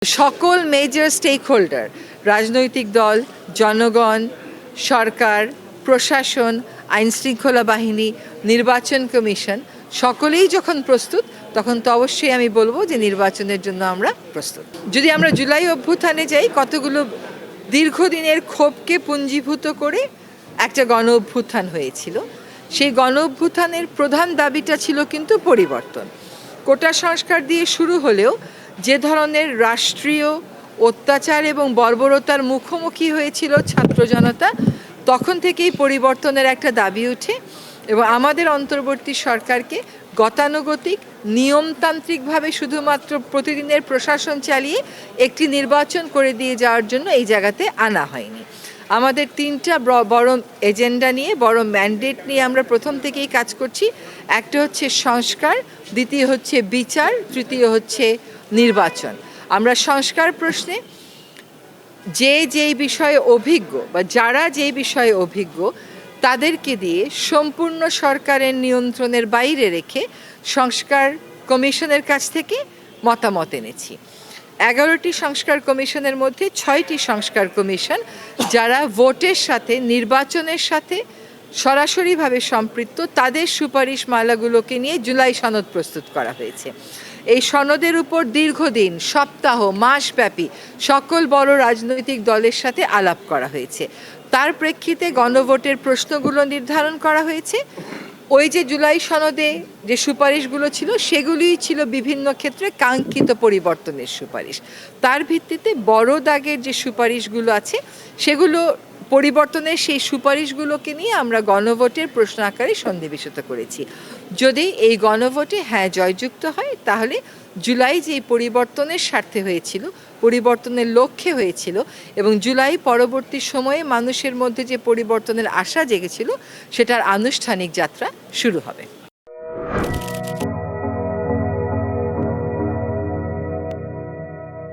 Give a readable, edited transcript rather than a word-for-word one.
সকল major stake holder, রাজনৈতিক দল, জনগণ, সরকার, প্রশাসন, আইনশৃঙ্খলা বাহিনী, নির্বাচন কমিশন সকলেই যখন প্রস্তুত, তখন তো অবশ্যই আমি বলবো যে নির্বাচনের জন্য আমরা প্রস্তুত। যদি আমরা জুলাই অভ্যুত্থানে যাই, কতগুলো দীর্ঘদিনের ক্ষোভকে পুঞ্জীভূত করে একটা গণ অভ্যুত্থান হয়েছিল। সেই গণ অভ্যুত্থানের প্রধান দাবিটা ছিল কিন্তু পরিবর্তন। কোটা সংস্কার দিয়ে শুরু হলেও যে ধরনের রাষ্ট্রীয় অত্যাচার এবং বর্বরতার মুখোমুখি হয়েছিল ছাত্র জনতা, তখন থেকেই পরিবর্তনের একটা দাবি উঠে এবং আমাদের অন্তর্বর্তী সরকারকে গতানুগতিক নিয়মতান্ত্রিকভাবে শুধুমাত্র প্রতিদিনের প্রশাসন চালিয়ে একটি নির্বাচন করে দিয়ে যাওয়ার জন্য এই জায়গাতে আনা হয়নি। আমাদের তিনটা বড় এজেন্ডা নিয়ে, বড় ম্যান্ডেট নিয়ে আমরা প্রথম থেকেই কাজ করছি। একটা হচ্ছে সংস্কার, দ্বিতীয় হচ্ছে বিচার, তৃতীয় হচ্ছে নির্বাচন। আমরা সংস্কার প্রশ্নে যেই বিষয়ে অভিজ্ঞ বা যারা যেই বিষয়ে অভিজ্ঞ তাদেরকে দিয়ে সম্পূর্ণ সরকারের নিয়ন্ত্রণের বাইরে রেখে সংস্কার কমিশনের কাছ থেকে মতামত এনেছি। 11টি সংস্কার কমিশনের মধ্যে 6টি সংস্কার কমিশন যারা ভোটের সাথে, নির্বাচনের সাথে সরাসরিভাবে সম্পৃক্ত, তাদের সুপারিশ মালাগুলোকে নিয়ে জুলাই সনদ প্রস্তুত করা হয়েছে। এই সনদের উপর দীর্ঘদিন, সপ্তাহ, মাসব্যাপী সকল বড় রাজনৈতিক দলের সাথে আলাপ করা হয়েছে। তার প্রেক্ষিতে গণভোটের প্রশ্নগুলো নির্ধারণ করা হয়েছে। ওই যে জুলাই সনদে যে সুপারিশগুলো ছিল, সেগুলিই ছিল বিভিন্ন ক্ষেত্রে কাঙ্ক্ষিত পরিবর্তনের সুপারিশ। তার ভিত্তিতে বড় দাগের যে সুপারিশগুলো আছে, সেগুলো পরিবর্তনের সেই সুপারিশগুলোকে নিয়ে আমরা গণভোটের প্রশ্ন আকারে সন্নিবেশিত করেছি। যদি এই গণভোটে হ্যাঁ জয়যুক্ত হয়, তাহলে জুলাই যে পরিবর্তনের স্বার্থে হয়েছিল, পরিবর্তনের লক্ষ্যে হয়েছিল এবং জুলাই পরবর্তী সময়ে মানুষের মধ্যে যে পরিবর্তনের আশা জেগেছিল, সেটার আনুষ্ঠানিক যাত্রা শুরু হবে।